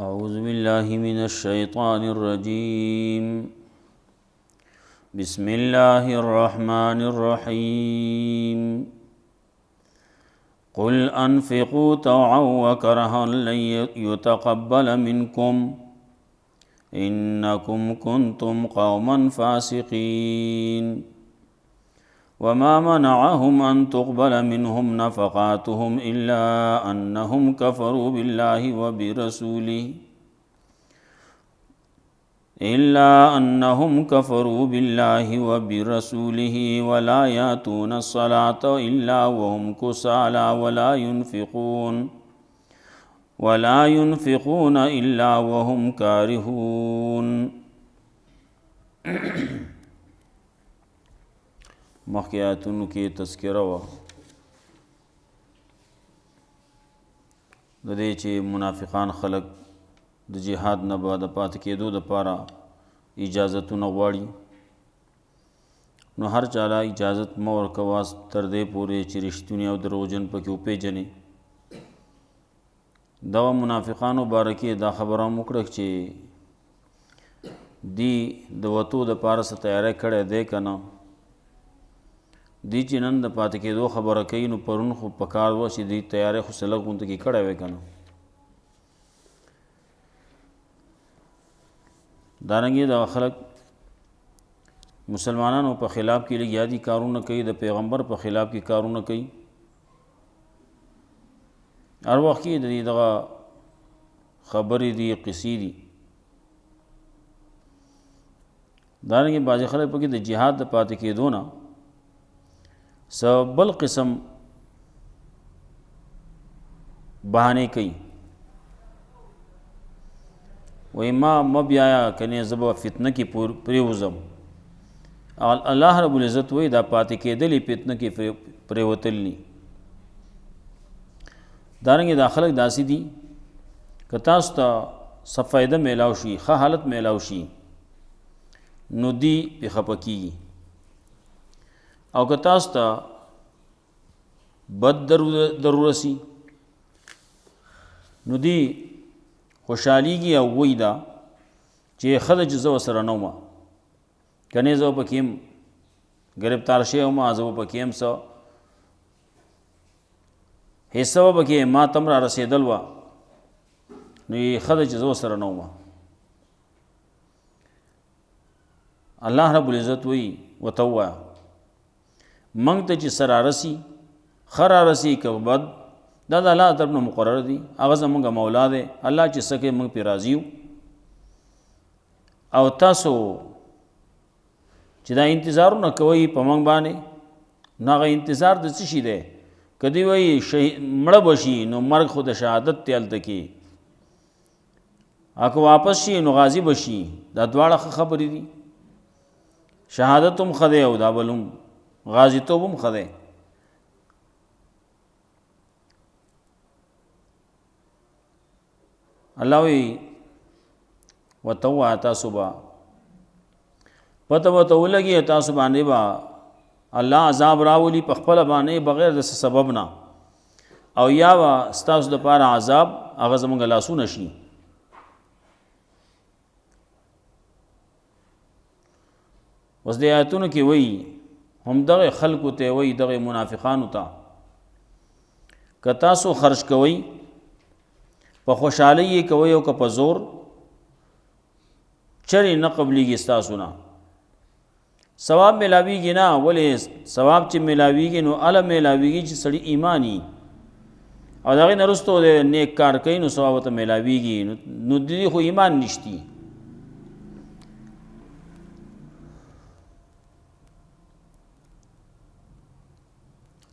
اعوذ باللہ من الشیطان الرجیم بسم اللہ الرحمن الرحیم قل انفقوا طوعا وكرها لن يتقبل منكم انکم کنتم قوما فاسقین وما منعهم ان تقبل منهم نفقاتهم الا انهم كفروا بالله وبرسوله ولا يأتون الصلاة الا وهم كسالى ولا ينفقون الا وهم كارهون. مخکې آیاتونو کې تذکره وه د دې چې منافقان خلق د جهاد نه به د پاتې کېدو دپاره اجازتونه غواړي، نو هر چاله اجازت مه ورکوه تر دې پورې چې رښتونی او دروغجن پکې وپېژنې. دغه منافقانو باره کې دا خبره هم وکړه چې دی د وتو دپاره څه تیاری کړی دی که نه، دی چې نن د پاتې کېدو خبره کوي نو پرون خو په کار وه چې دی تیاری خو څه لږ غونته کې کړی وی که نه. دارنګې دغه خلک مسلمانانو په خلاف کې لږ یادي کارونه کوي، د پیغمبر په خلاف کې کارونه کوي، هر وخت کې د دې دغه خبرې دي قصې دي. دارنګې بعضې خلک پکې د جهاد د پاتې کېدو نه بل قسم بهانې کوي، وایي ما مه بیایه کنې زه به فتنه کې پرېوځم. الله رب العزت وایي دا پاتې کېدلې فتنه کې پرېوتلي. دارنګې دا خلک داسې دي که تاسو ته څه فایده میلاو شي، ښه حالت میلاو شي، نو دی پې خفه کېږي، او که تاسو ته بد درورسي نو دی خوشحالیږي او وایي دا چې ښه ده چې زه ورسره نه وم، کنې زه به پکې یم ګرفتار شوی وم، زه به پکې یم څه حصه به پکې ما ته هم را رسېدل وه، نو یې ښه ده چې زه ورسره نه وم. الله رب العزت وایي ورته ووایه منږ ته چې څه رارسي، ښه رارسي که بد، دا د الله طرف نه مقرر دي، هغه زمونږ مولا دی، الله چې څه کوي موږ پرې راضي یو. او تاسو چې دا انتظارونه کوئ په موږ باندې، نو هغه انتظار د څه شي دی؟ که دوی وایي مړه به شي نو مرګ خو د شهادت دی هلته کې، که واپس شي نو غازي به شي، دا دواړه ښه خبرې دي. شهادت هم ښه دی او دا بل هم غازی توب هم ښه دی. الله وی ورته ووایه تاسو به پته ورته ولګي تاسو باندې به الله عذاب راولي په خپله باندې بغیر د سبب نه، او یا به ستاسو دپاره عذاب هغه زموږ لاسونه شي. اوس د آیاتونو کې وایي هم دغه خلکو ته وایي، دغه منافقانو ته، که تاسو خرج کوئ په خوشحالۍ یې کوئ او که په زور، چرې نه قبلیږي ستاسو نه، ثواب میلاویږي نه. ولې ثواب چې میلاویږي نو هله میلاویږي چې سړي ایمانی او د هغې نه وروسته د نیک کار کوي نو ثواب ورته میلاویږي، نو د دې خو ایمان نشتی.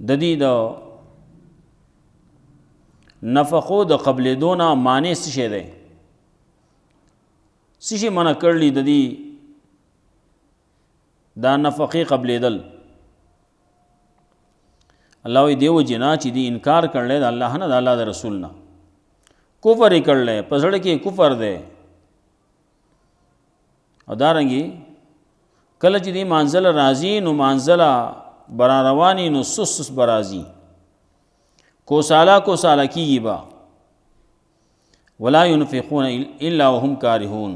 د دې د نفقو د قبلېدو نه مانع څه شی دی؟ څه شی منع کړلی د دې دا نفقې قبلېدل؟ الله وایي دې وجې نه چې دې انکار کړلی د الله نه، د الله د رسول نه، کفر یې کړلی، په زړه کې کفر دی. او دارنګې کله چې دې مانځله راځي نو مانځله برا روانی نو سس برازی کو سالا کیږي با ولا ينفقون الا وهم کارهون،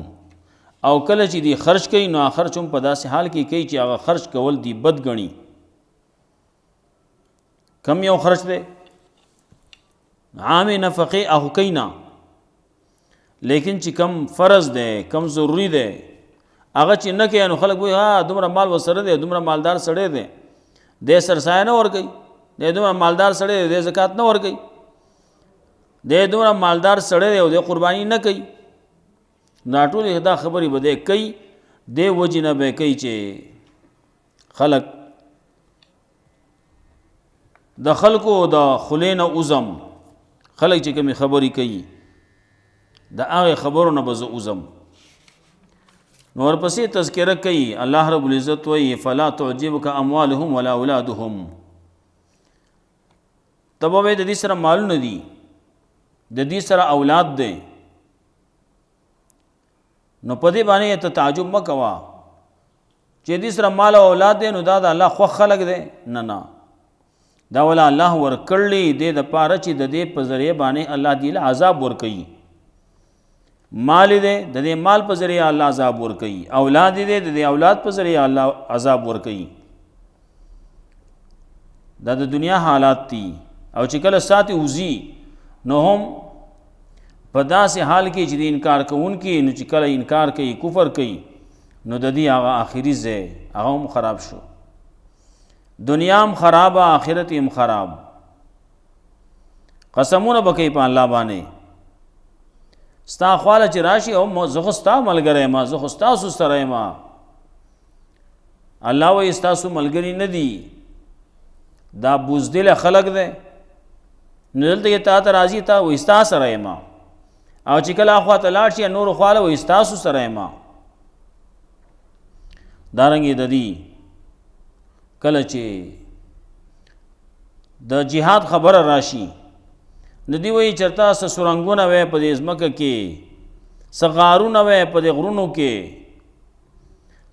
او کله چې دی خرج کوي نو خرج هم په داسې حال کې کوي چې هغه خرج کول دی بد ګڼي. کم یو خرج دی عام نفقه اخو کینا، لیکن چې کم فرض دی کم ضروری دی هغه چې نه کوي نو خلک وایي ها دومره مال وسره دی، دومره مالدار سړی دی، دی سرسایه نه ورکوي، دی دومره مالدار سړی دی، دی زکات نه ورکوي، دی دومره مالدار سړی دی او دی قرباني نه کوي. دا ټولې دا خبرې به دی کوي، دی وجې نه به کوي چې خلک د خلکو د خولې نه اوزم، خلک چې کومې خبرې کوي د هغې خبرو نه به زه اوزم. نو ورپسې تذکره کوي الله رب العزت وایي فلا تعجبک اموالهم ولا اولادهم، ته به د دې سره مالونه دي، د دې سره اولاد دی، نو په دې باندې ته تعجب مه کوه چې دې سره مال او اولاد دی نو دا د الله خوښ خلک دی. نه نه، دا ولا الله ورکړلی دی د پاره چې د دې په ذریعه باندې الله دې له عذاب ورکوي. مال دی د دې مال په ذریعه الله عذاب ورکوي، اولاد دی د دې اولاد په ذریعه الله عذاب ورکوي. دا د دنیا حالات دي. او چې کله ساتي وزي نو هم په داسې حال کې چې د انکار کوونکي نو چې کله انکار کوي کفر کوي نو د دې هغه آخري ځای هغه هم خراب شو، دنیا هم خراب آخرت هم خراب. قسمونه به کوي په الله باندې ستا خواله چې راشي او زه خو ستا ملګری یم، زه خو ستاسو سره یم. الله وایي ستاسو ملګري نه دي، دا بوزدل خلق دی. نو دلته تا ته راځي تا وایي ستا سره یم، او چې کله اخوا ته لاړ شي نور خواله وایي ستاسو سره یم. دارنګې د دې کله چې د جهاد خبره راشي نو دی وایي چېرته څه سرنګونه وی په دې ځمکه کې، څه غارونه وی په دې غرونو کې،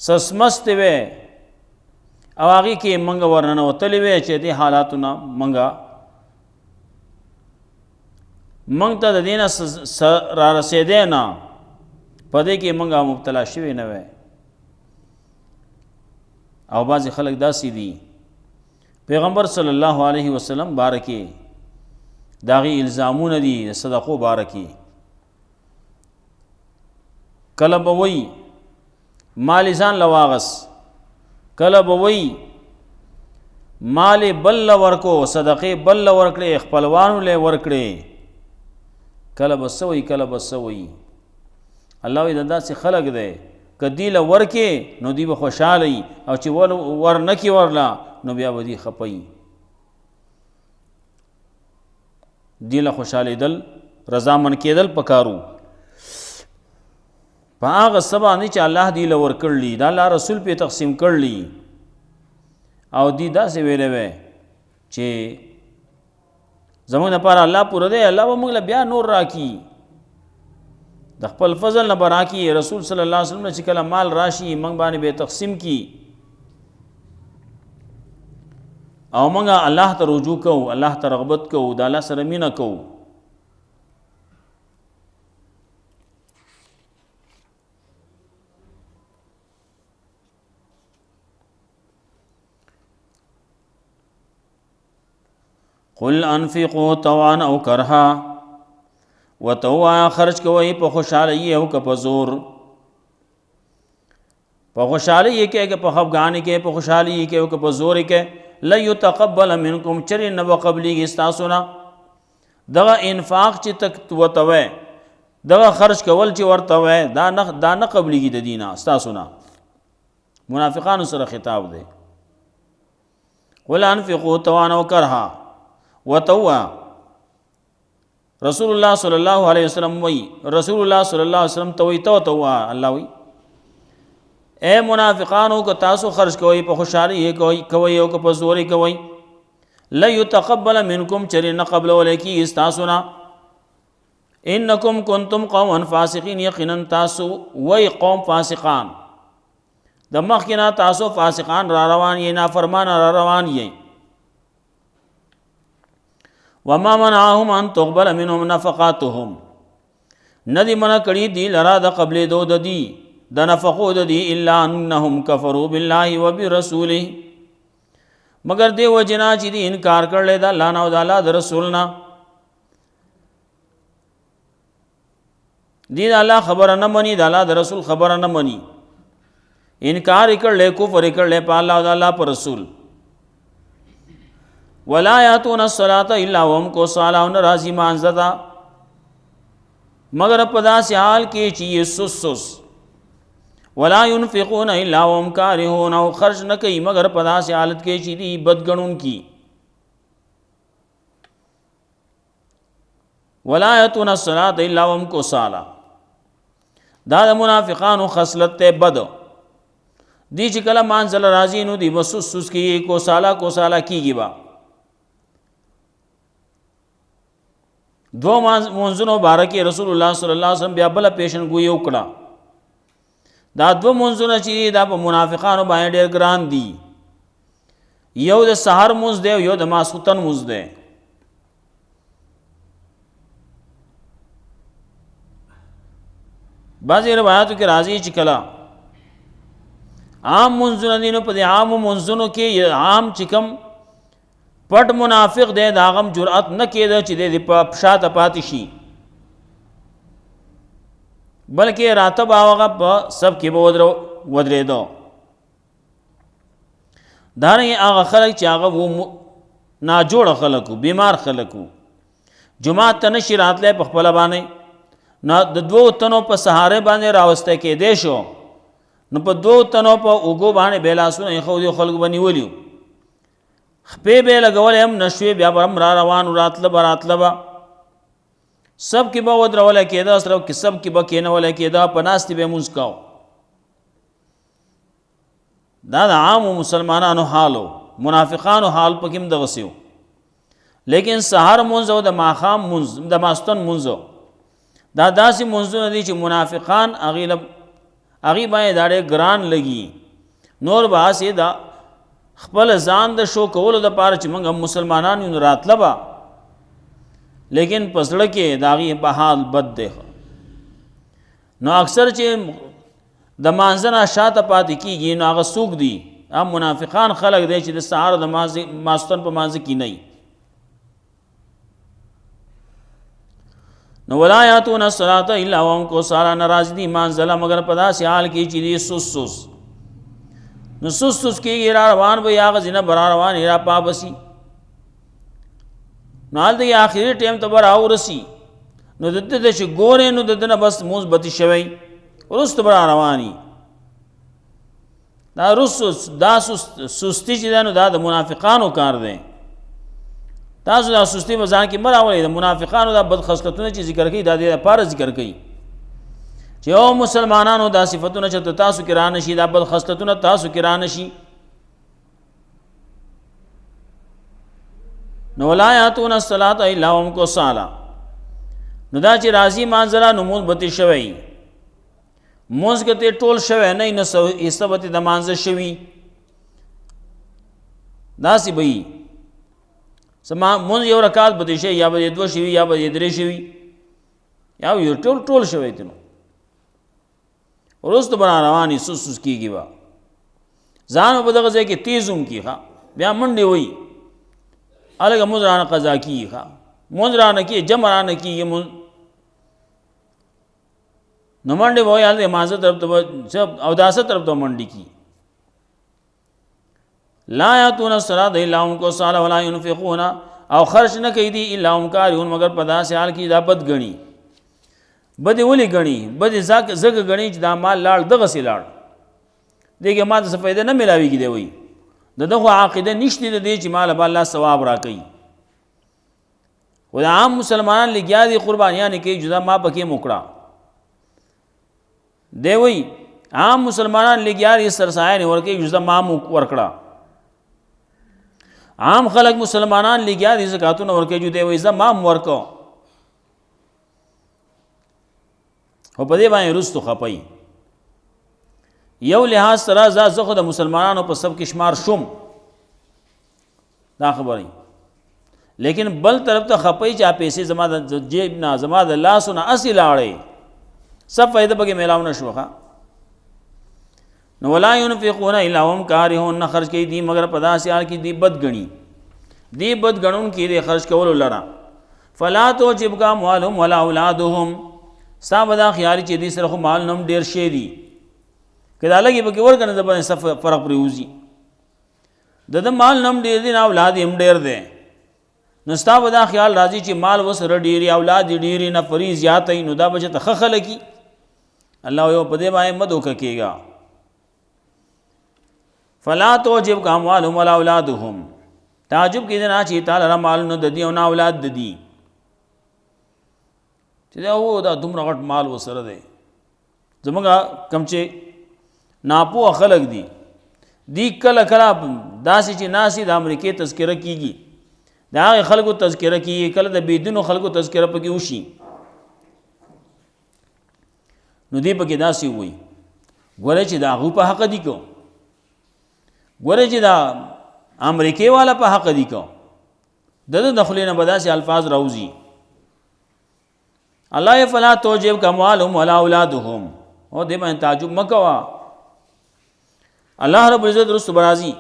څه سمستې وی او هغې کې موږ ورننوتلې وی چې دې حالاتو نه موږ ته د دې نه را رسېدی نه، په دې کې موږ مبتلا شوي نه وی. او بعضې خلک داسې دي پیغمبر صلی الله علیه وسلم بارکې داغي الزامونه دي د صدقو بارکې، کله به وایي مال ځان لواغس، کله به وایي مال بل ورکو، صدقې بل ورکړې، خپلوانو له ورکړې، کله به څه وایي کله به څه وایي. الله وایي دا داسې خلک دی که دی له ورکې نو دی به خوشحاله وي، او چې ور نه کړي ورله نو بیا به دی خفه وي. دی له خوشحالېدل رضامند کېدل پکارو په هغه څه باندې چې الله دی له ورکړلي، دا الله رسول پې تقسیم کړلي. او دی داسې ویلی وی چې زموږ لپاره الله پوره دی، الله به موږ له بیا نور راکړي، د خپل فضل نه به راکړي. رسول صلی الله علیه وسلم چې کله مال راشي موږ باندې به تقسیم کړي او موږ الله ته رجوع کوو، الله ته رغبت کوو، د الله سره مینه کوو. قل انفقوا طوعا او کرها، وتوا خرج کوي په خوشحالۍ او که په زور. په خوشحالۍ کې که په خفګان کې، په خوشحالۍ کې او که په زور کې، لا يتقبل منکم چرې نه به قبلیږي ستاسو نه. دغه انفاق چې تک وتوی، دغه خرج کول چې ورته وی دا نه قبلیږي د دې نه ستاسو نه. منافقانو سره خطاب دی. قل انفقوا طوعا او کرها وتوا. رسول الله صلی الله علیه وسلم وی، رسول الله صلی الله علیه وسلم توي تو الله وی اے منافقانو که تاسو خرج کوئ په خوشحالۍ کوئ او که په زور کوئ، لا يتقبل منکم چرې نه قبلولی کېږي ستاسو نه. انکم کنتم قوما فاسقین، یقینا تاسو وی قوم فاسقان، د مخکې نه تاسو فاسقان را روان یې، نافرمان را روان یې. وما منعهم ان تقبل منهم نفقاتهم، ندی منع کړي دی لرا د قبل دو د دی د نفقو د دی الا انهم کفروا بالله وبرسوله مگر دی وجنا چې دی انکار کړل د الله نه او د الله د رسول نه دی د الله خبره نه مني د الله د رسول خبره نه مني انکار کړل کفر کړل په الله او د الله پر رسول ولا یاتون الصلاة الا وهم کسالى راضی مانزدا مگر په داسې حال کې چې یہ سس ولا ينفقون الا وهم كارهون او خرج نه کوي مگر په داسې حالت کې چې دی بدګنون کی ولا یاتون الصلاة الا وهم کسالى دا د منافقانو خصلت ته بد دی چې کله مانزل راضی نو دی وسوس کی کوسالا کیږي با دو منځونو بارکه رسول الله صلی الله علیه وسلم بیا بل پیشن گوئی وکړه دا دو منځونه چې دا په منافقانو باندې ډېر ګران دي یو د سحر منځ دی یو د ماسختن منځ دی بعضی روایتو کې راځي چې کله عام منځونه دي نو په عام منځونو کې عام چې کوم پټ منافق دی دا غم جرأت نه کېده چې د په شاته پاتې شي بلکې راته به هغه په سب کې به ودرېدو دارنګې هغه خلک چې هغه و ناجوړه خلک وو بیمار خلک وو جماعت ته نشي راتلی په خپله باندې نو د دوو تنو په سهارې باندې راوستی کېدی شو نو په دوو تنو په اوږو باندې بې لاسونه ایښودي خلکو به نیولي خپې به لګولې هم نشوې بیا به هم را روان راتله به سب کې به ودرولی کېده صرف کې سب کې به کېنولی کېده په ناستې به یې مونځ کوو دا د عامو مسلمانانو حال و منافقانو حال پکې هم دغسې و لیکن سهار مونځ او د ماښام مونځ د ماسخوتن مونځ دا داسې مونځونه دي چې منافقان هغې باندې دا ډېر ګران لګي نور به هسې دا خپل ځان د شو کولو د پاره چې موږ مسلمانان یو راتله به لیکن په زړه کې د هغې په حال بد دی نو اکثر چې د مانځه نه شاته پاتې کېږي نو هغه څوک دي هغه منافقان خلک دی چې د سهار د ماسخوتن په مانځه کې نه وي نو ولا یاتون الصلاة الا وهم کسالى ناراض دي مانځله مگر په داسې حال کې چې دی سس نو سس کېږي را روان به هغه ځینه به را روان را پابسي نو هلته یې آخري ټایم ته به راورسي نو د ده چې ګورې نو د ده نه بس مونځ بتي شوی وروسته به را رواني دا سستی چې ده نو دا د منافقانو کار دی تاسو دا سستی به ځان کې مه راولئ د منافقانو دا بد خصلتونه چې ذکر کوي دا دې لپاره ذکر کوي چې او مسلمانانو دا صفتونه چې تاسو کې را نشي دا بد خصلتونه تاسو کې را نشي نو ولا یاتون الصلاة الا وهم کسالى نو دا چې راځي مانځله نو مونځ بتې شوی مونځ که ټول شوی نه نو حصه بتې د مانځه شوي داسې به وي مونځ یو رکعت بتې شوی یا به دوه شوي یا به درې شوي یا یو ټول شوی دی نو وروسته به را روانې سس کېږي به ځان به په دغه ځای کې تیز هم کي بیا منډې وایي هلکه مونځ رانه قضا کېږي مونځ رانه کېږي جمع رانه کېږي مونځ نو منډې به وایي هلته مانځه طرف ته به اوداسه طرف ته منډې کېږي لا یاتون الصلاة الا هم کسالى ولا ينفقون او خرچ نه کوي دي الا هم کارهون مگر په داسې حال کې دا بد ګڼي بدې ولې ګڼي بدې زګ ګڼي چې دا مال لاړ دغسې لاړ دې کې ما ته څه فایده نه میلاویږي دی وایي د دغه عقیده نشته د دې چې مال به الله ثواب راکوي خو د عام مسلمانان لګیا دي قربانیانې کوي جدا ما پکې موکړه دی وایي عام مسلمانان لګیا دي سرسایه ورکوي جدا ما ورکړه عام خلق مسلمانان لګیا دي زکاتونه ورکوي جو دی وایي زه ما ورکو او په دې باندې رستو خپي یو لحاظ سره زه خو د مسلمانانو په سب کې شمار شوم دا خبرې لیکن بل طرف ته خپي چې پیسې زما د جیب نه زما د لاسونه اصل لاړې سب فائدہ پکې میلاو نشو ښه. نو ولا ينفقون الا هم كارهون، نه خرج کوي دي مگر په داسې حال کې دی بد ګڼي، دی بد ګڼون کې دی خرج کولو لره. فلا تعجبك اموالهم ولا اولادهم، ستا به دا خیال چې دي سره خو مال نم ډېر شی دي، که دا لګي پکې ورکنه د باندې څه فرق پرې وځي. د مال نم ډېر دی نه اولاد هم ډېر دی، نو ستا به دا خیال راځي چې مال وسره ډېري اولاد ډېري نفري زیاتې، نو دا به چې ته ښه خلکي. الله یو په دې باندې مه دوکه کېږه. فلا تعجبك اموالهم ولا اولادهم، تعجب کېدی نه چې تعالی را مال نه د دي او نه اولاد د دي، چې دا دومره غټ مال وسره دی. زمونږ کم چې ناپوه خلک دی کله کله داسې چې ناسې د امریکې تذکره کېږي، د هغې خلکو تذکره کېږي، کله د بېدینو خلکو تذکره پکې وشي، نو دی پکې داسې وایي ګوره چې د هغوی په حق دي کو، ګوره چې دا امریکې والا په حق دي کو، د خولې نه به داسې الفاظ راوځي. الله فلا تعجبك اموالهم ولا اولادهم، او دې باندې تعجب مه کوه. الله رب العزت رستو برازي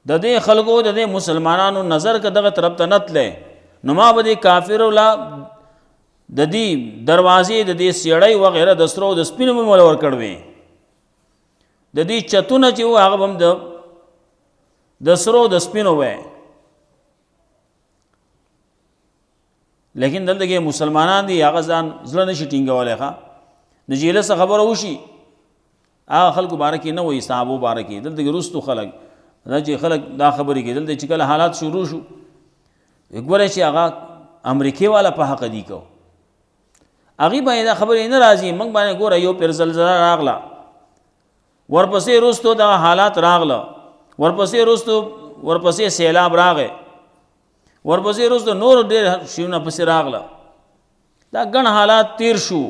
د دې خلکو د دې مسلمانانو نظر که دغه طرف ته نتلی، نو ما به دې کافرو لا د دې دروازې د دې سیړۍ وغیره د سرو د سپینو به مول ورکړ وې، د دې چتونه چې و هغه به هم د سرو د سپینو وې. لیکن دلته کې مسلمانان دي هغه ځان زړه نشي ټینګولی ښه، د جیله څه خبره وشي هغه خلکو باره کې نه وایي، صحابو باره کې. دلته کې رستو خلک دا چې خلک دا خبرې کوي، دلته چې کله حالات شروع شو ګوره چې هغه امریکې والا په حق دي کو، هغې باندې دا خبرې نه راځي. موږ باندې ګوره یو پیر زلزله راغله، ورپسې رستو دغه حالات راغله، ورپسې سیلاب راغی، ورپسې رستو نور ډېر شیونه پسې راغله، دا ګڼ حالات تیر شو.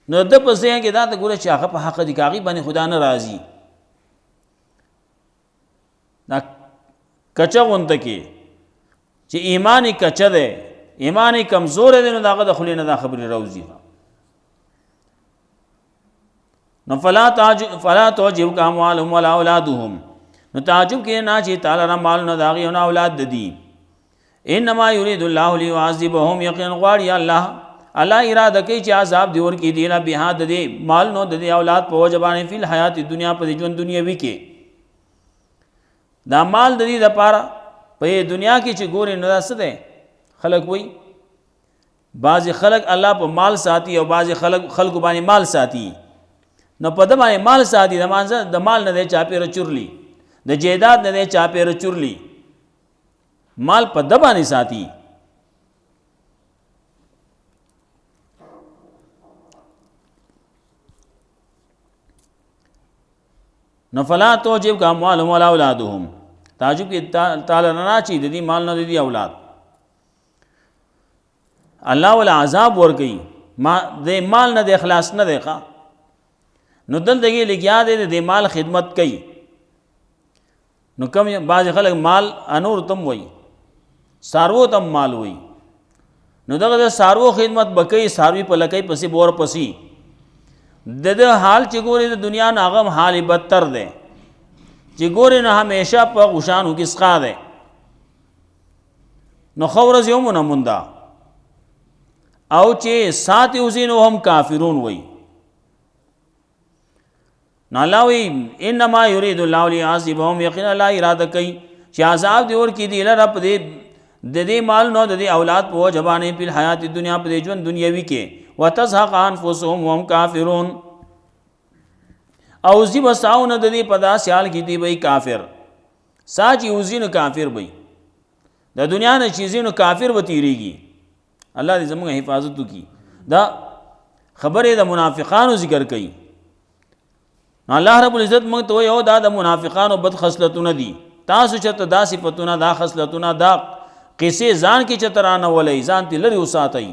نو د پسې کې دا ته ګوره چې هغه په حق دي، که هغې باندې خدا نه راځي. دا کچه غونته کې چې ایمانی کچه دی، ایمانی کمزور دی، نو داغه د خولې نه دا خبرې راوځي. نو فلا تعجبك اموالهم ولا اولادهم، نو تعجب کې نه چې تعالی را مال نه داغي او نه اولاد ددي. انما يريد الله ليعذبهم، یقینا غواړي الله اراده کوي چې عذاب دی ورکی دی نه به د دې مال نو د دې اولاد په وجبانه فی الحیات دنیا په ژوند دنیاوی کې. دا مال د دې لپاره په دنیا کې چې ګورې نو دا څه دی، خلک وایي بعض خلک الله په مال ساتي او بعض خلکو باندې مال ساتي. نو په د باندې مال ساتي د مال نه دی چاپېره چورلی، د جیداد نه دی چاپېره چورلی، مال په د باندې ساتي. نو فلا تعجبك اموالهم ولا اولادهم، تعجب کې تعالی نه چې د دې مال نه د دې اولاد الله ولا عذاب ورګي، ما د مال نه د اخلاص نه دی ښه. نو دلته کې لګیا دی د مال خدمت کوي. نو کم بعض خلک مال انور تم وای، سارو تم مال وای، نو دغه د سارو خدمت بکې، ساروی په لکې پسې بور پسې د حال چې ګورې د دنیا نه هغه حال بدتر دی، چې ګورې نه همیشه په غشانو کې سقا دی. نو خورز یو مونده او چې ساتي اوسینو هم کافرون وای. نو الله وی انما يريد الله ليعذبهم، یقینا الله اراده کوي چې عذاب دی ور کې دی لره په دې د دې مال نو د دې اولاد په وجبانه په حیات دنیا په ژوند دنیاوی کې، وتزهق انفسهم وهم کافرون، او زی بساون د دې په داسې حال کې دی وای کافر ساجي اوزینو کافر وای، د دنیا نه چیزینو کافر وتیریږي. الله دې زموږ حفاظت وکړي. دا خبره د منافقانو ذکر کوي. الله رب العزت موږ ته یو دا د منافقانو بد خصلتونه دي، تاسو چې دا صفاتونه دا خصلتونه دا قصې ځان کې چترانه ولې ځان ته لري وساتئ.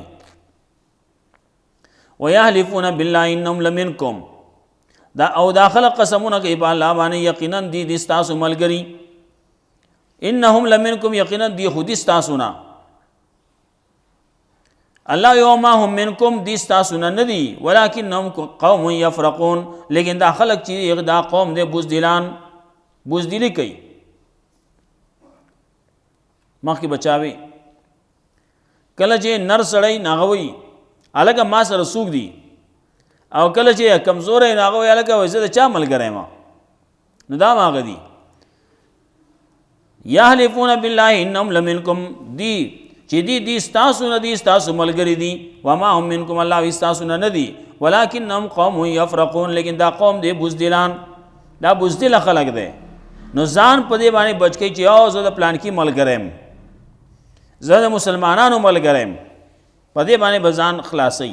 ويحلفون بالله انهم لمنكم، دا او داخله قسمونه کوي په الله باندې یقینا دي تاسو ملګری، انهم لمنكم یقینا دي خودی تاسو نه. الله یوم هم منکم دی ستاسو نه ندی ولکنهم قوم یفرقون لیکن دا خلق چې دا قوم دې بزدلی کوي مخکې بچاوي کله چې نر سړی ناغوي الګه ما سره سوق دی او کله چې کمزورې ناغوي الګه وځي دا چا ملګری ما نو دا ماغه دی یحلفون بالله انهم لمنکم دی چې دی ستاسو نه دی ستاسو ملګری دی وما هم منکم الله ستاسو نه دی ولکنهم قوم یفرقون لیکن دا قوم دی بزدلان دا بزدل خلق دی نو ځان په دې باندې بچ کی چې او زه د پلان کې ملګریم زه د مسلمانانو ملګریم په دې باندې بزان خلاصي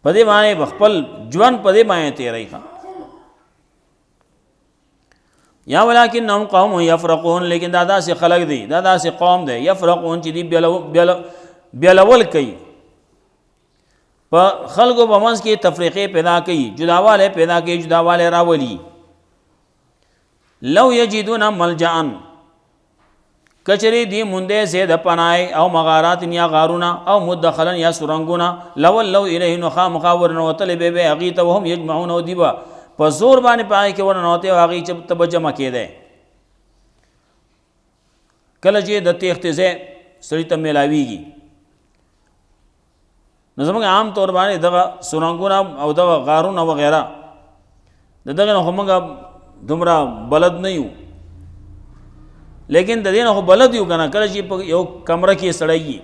په دې باندې خپل ژوند په دې باندې تیری ښه یا ولکنهم قوم یفرقون لیکن دا داسې خلق دی دا داسې قوم دی یفرقون چې دی بیلول کوي په خلقو په منځ کې تفریقې پیدا کوي جداواله پیدا کوي جداواله راولي لو یجدون ملجأ کچری دی مونده زید پنای او مغارات یا غارونه او مدخلا یا سرنگونه لو الیه نخا مخاور نوتل به اغیت وهم یجمعون او دیبا په زور باندې پای کې ورنوته او هغه چې تبجمه کېده کله چې د تختزه سړی ته ملاویږي نو زموږ عام طور باندې دغه سرنګونه او دغه غارونه وغیرہ دغه همغه دومره بلد نه یو لیکن د دې نه بلد یو کنه کله چې یو کمره کې سړی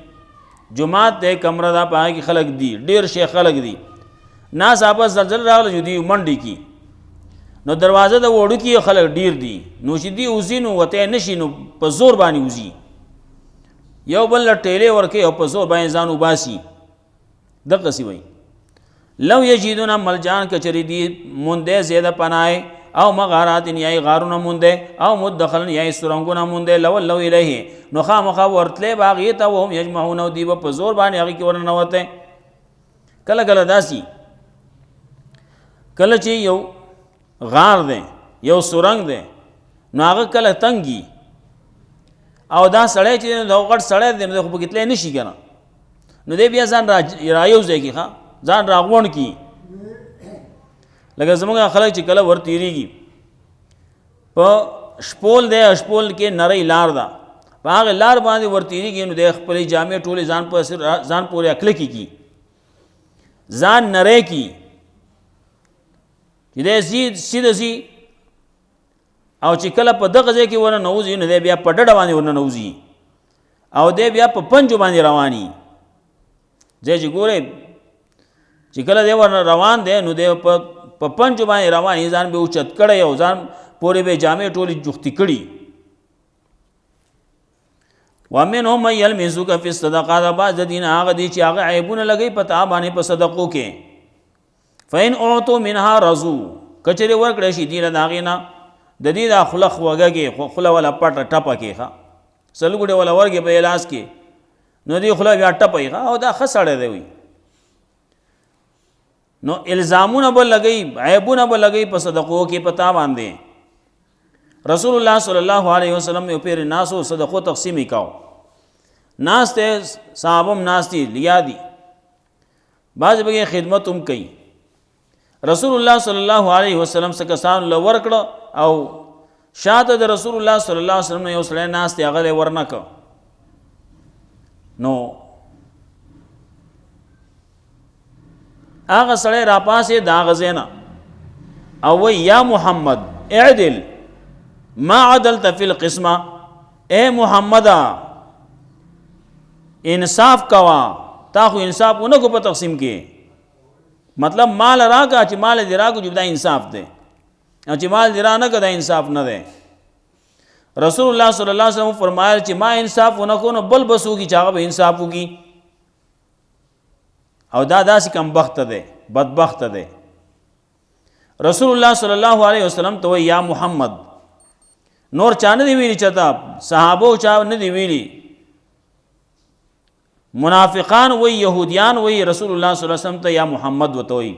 جمعات د کمره دا پای کې خلق دی ډیر شیخ خلق دی ناس आपस زلزل راغله دی منډي کې نو دروازه د وړو کې خلک ډیر دي نو چې دی اوزي نو وته نشي نو په زور باندې اوزي یو بل ټیلې ورکه او په زور باندې ځان وباسي دغه سی وای لو یجدون ملجان کچری دی مونده زیاده پناه او مغارات یای غارونه مونده او مدخلن یای سرنګونه مونده لو الیه نو خامخا ورتله باغی ته وهم یجمعون او دی په زور باندې هغه کې ورنوته کله کله داسي کله چې یو غار دی یو سرنګ دی نو هغه کله تنګي او دا سړی چې دا غټ سړی دی نو خو بګتلې نشي کنه نو دې بیا ځان رايو ځای کې ځان راغون کی لکه زموږ خلک چې کله ور تیریږي په شپول دی شپول کې نری لار ده په هغه لار باندې ور تیریږي نو د خپل جامع ټوله ځان پورې اکل کی ځان نری کی چې دې سیدسی او چې کله په دغه ځای کې ونه نوځي نو دې بیا په ډډه باندې ونه نوځي او دې بیا په پنجو باندې رواني ځکه چې ګوره چې کله دې ورنه روان دی نو دې په پنجو باندې رواني ځان به اوچت کړی او ځان پورې به جامې ټولې جوختي کړي ومنهم من یلمزک فی الصدقات بعض دین هغه دي چې هغه عیبونه لګي په تا باندې په صدقو کې فین اعطوا منها رضوا کچره ورکړی شي دی له داغې نه د دې د خلق وګږي خله ولا پټه ټپه کې ښه سلګوډه ولا ورګي په علاج کې نو دی خله بیا ټپه ښه او دا خسړې دی وي نو الزامونه به لګي عیبونه به لګي په صدقو کې پتا باندې رسول الله صلی الله علیه وسلم یو پیر ناسو صدقو تقسیم وکاو ناس ته صحابم ناس دي لیا دي بعض به خدمت هم کوي رسول الله صلی الله علیه وسلم څخه کسان لور کړه او شاته د رسول الله صلی الله علیه وسلم یو سړی ناس ته هغه ورنک نو هغه سړی را پاسې دا غزینا او وی یا محمد اعدل ما عدلت فی القسمه اے محمد انصاف کوا تا خو انصاف اونکو په تقسیم کې مطلب مال راکا چې مال دی راکو چې دا انصاف دی او چې مال دی را نه کدا انصاف نه دی رسول الله صلی الله علیه وسلم فرمایل چې ما انصاف اونکو نو بل بسو کی چاغه به انصاف وکي او دا داسې کم بخت دی بدبخت دی رسول الله صلی الله علیه وسلم ته یا محمد نور چانه دی ویلی چتا صحابو چا نه دی ویلی منافقان وی یهودیان وی رسول الله صلی الله علیه وسلم ته یا محمد وتوي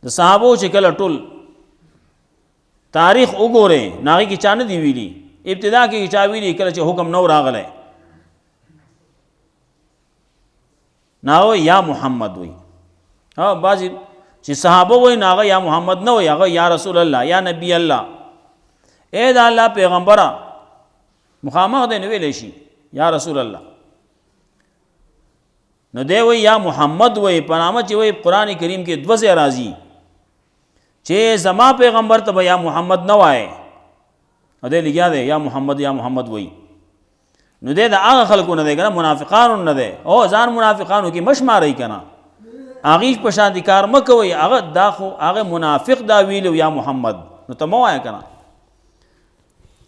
د صحابو چې کله ټول تاریخ وګوره ناغي کی چانه دی ویلی ابتدا کې چا ویلی کله چې حکم نو راغله ناغه یا محمد وی. ها بعضی چې صحابه وی ناغه یا محمد نه وی، هغه یا رسول الله یا نبی الله. اے دا الله پیغمبره مخامخ دی نو ویلی شي یا رسول الله. نو دی وی یا محمد وی په نامه چې وی قرآن کریم کې دوه ځای راځي چې زما پیغمبر ته یا محمد نه وایي، نو دی لګیا دی یا محمد وی. نو دی د هغه خلکو نه دی که نه، منافقانو نه دی. او ځان منافقانو کې مشمارئ که نه، هغې په شانتې کار مه کوئ. هغه دا خو هغه منافق دا ویلو یا محمد، نو ته مه وایه که نه.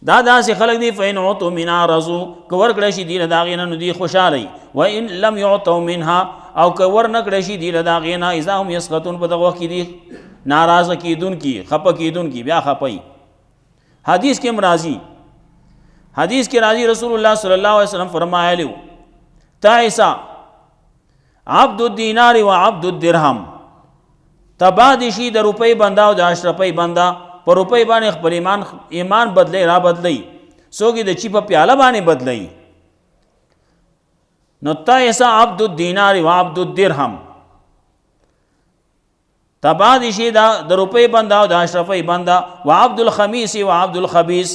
دا داسې خلک دي فإن عطوا منها رضوا، که ورکړی شي دي له د هغې نه نو دوی خوشحاله. وإن لم يعطوا منها، او که ورنکړی شي دي له د هغې نه اذا هم یسخطون، په دغه وخت کې دي ناراضه کېدونکي، خفه کېدونکي، بیا خفئ. حدیث کې راځي، حدیث کې راځي رسول الله صلی الله علیه وسلم فرمایلی تعس عبد الدینار و عبد الدرهم، تباه دي شي د روپۍ بنده او د 10 روپۍ بنده. په روپۍ باندې خپل ایمان بدلی را بدلی، څوک د چی په پیاله باندې بدلی. نو تعس عبد الدینار و عبد الدرهم، تباه دي شي د روپۍ بنده او د 10 روپۍ بنده. و عبد الخمیس و عبد الخبیث،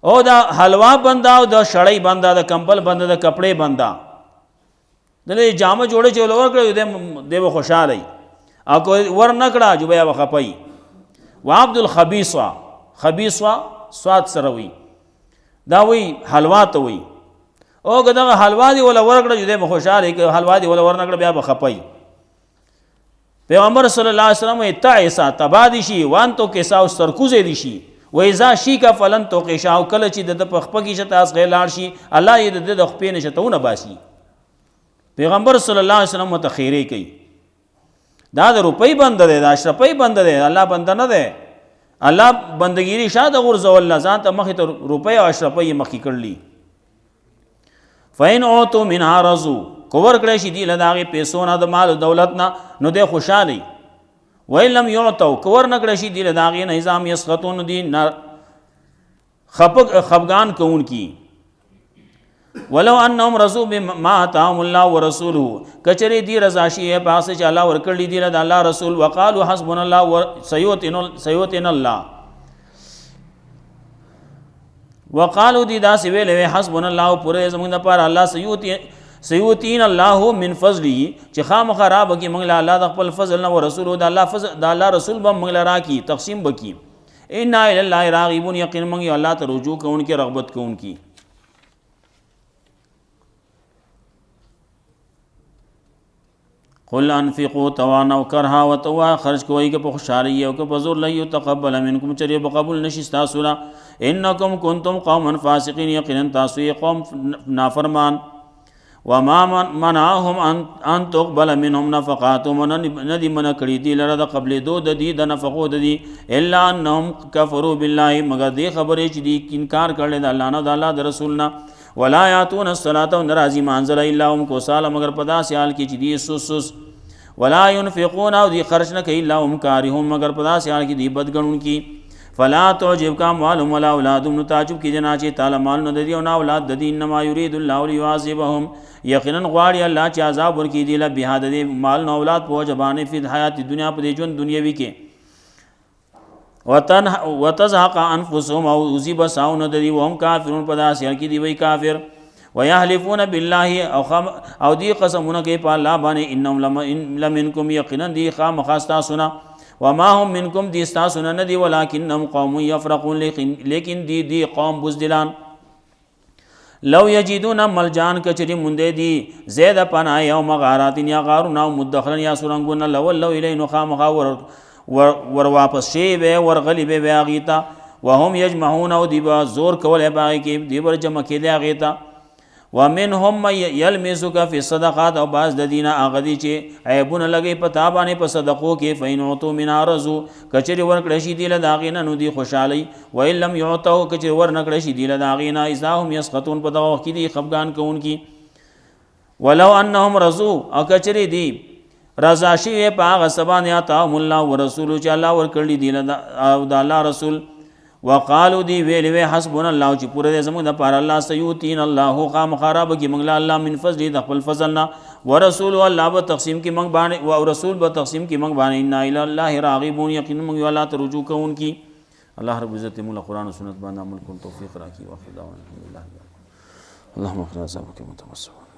او دا حلوا بنده او د شړۍ بنده، د کمبل بنده، د کپڑے بنده. دلته جامه جوړه چې ولور کړو دی به خوشاله، او کو ور نکړه جو بیا وخپای. و عبد الخبیث، خبیث سواد سره وی، دا وی حلوا ته وی. او که دغه حلوا دی ولا ور کړه جو دی به خوشاله، که حلوا دی ولا ور نکړه بیا بخپای. پیغمبر صلی الله علیه وسلم تعیسا تبادی شي وان تو کیسا او سرکوزه دي شي. و اذا شیک فلن تو قشا، او کله چې د پخپکی شته اس غیلار شي الله یې د خپې نشتهونه باسي. پیغمبر صلی الله علیه وسلم متخیری کوي. دا د روپۍ بنده دی، د 10 روپۍ بنده دی، الله بنده نه دی. الله بندګيري شاده غرزول نه، ځان ته مخې ته روپۍ او 10 روپۍ مخې کړلی. فین عطوا منها رضوا، کو ورکړی شي دي له د هغې پیسو نه، د مال او دولت نه، نو دی خوشحالی. وإن لم يعطوا، که ورنکړی شي دي له د هغې نه اذا هم یسخطون، دي خفګان کوونکي. ولو انهم رضوا بما آتاهم الله ورسوله، کچری دی رضا شي په هغه چې الله ورکړي دي د الله رسول. وقالوا حسبنا الله سيؤتينا الله، وقالوا دی دا سی ویلې حسبنا الله پورې زموږ لپاره الله سيؤتينا الله من فضله، چې خامخا را بکي موږ له الله د خپل فضل نه، ورسول د الله فضل د الله رسول به موږ له راکي تقسیم بکی. انا الى الله راغبون، یقینا موږ الله ته رجوع کوونکي رغبت کوونکي. قل انفقوا طوعا او کرها وتوا، خرج کوئ که په خوشحالۍ او که په زور لن يتقبل منکم، چرې به قبول نشي ستاسو نه. انکم کنتم قوما فاسقین، یقینا تاسو یې قوم نافرمان. وما منعهم ان تقبل منهم نفقاتهم، ندی منع کړي دي لره د قبلېدو د دي د نفقو د دي، الا انهم کفروا بالله، مگر دې خبرې چې دي انکار کړل د الله نه، د الله د رسول نه. ولا یاتون الصلاة، و نرازی مانزل الا هم کو سال، مگر په داسې حال کې چې دي سوس. ولا ينفقون، او دی خرچ نه کوي الا هم کارهون، مگر په داسې حال کې دي بدګڼونکي. فلا تعجبک اموالهم ولا اولادهم، نو تعجب کیږي نه چې تعالی مال نه دي او نه اولاد د دي. انما یرید الله ليعذبهم، یقینا غواړي الله چې عذاب ورکړي دي له بهاد د مال نه اولاد په وجبانه فی حیات دنیا په ژوند دنیوي کې. وتزهق انفسهم، او یصيب ساون د دي وهم کافرون، په داسې حال کې دي وی کافر. ويحلفون بالله، او دی قسمونه کوي په الله باندې انهم لمنکم، یقینا دی خامخا ستاسو نه. وما هم منکم، دی ستاسو نه دي، ولکنهم قوم یفرقون، لیکن دی قوم بزدلان. لو یجدون ملجان، کچری مونده دی زید پناه او مغارات یا غارنا او مدخلا یا سرنگون، لولو الیه خامخا ور واپس شی به ورغلی به اغیتا. وهم یجمعون، او دی با زور کول باغی کې دی ور جمع کې دی اغیتا. ومنهم من یلمزک فی الصدقات، او بعض د دینه هغه دي چې عیبونه لګي په تا باندې په صدقو کې. فإن عطوا منها رضوا، کچری ورکړی شي دی له د هغې نه نو دی خوشحالي. وإن لم يعطوا، کچری ورنکړی شي دی له د هغې نه اذا هم یسخطون، په دغه وخت کې دي خفګان کوونکي. ولو انهم رضوا، او کچری دی رضا شوي په هغه څه باندې آتاهم الله ورسوله چې الله ورکړي دی او د الله رسول. وقالو دی ویلوی حسبنا الله، چې پوره دې زموږ د پاره الله سيؤتينا الله، خامخا را بکي موږ له الله من فضل د خپل فضل نه. ورسول اللہ ب تقسیم کی منگ بانے و رسول ب تقسیم کی منگ بانے انا الی اللہ راغبون یقین منگ اللہ ترجو کو ان کی اللہ رب العزت مولا قرآن و سنت باندھا ملک توفیق راکی واخر دعوانا الحمدللہ اللہم اخرج عذابک متوسل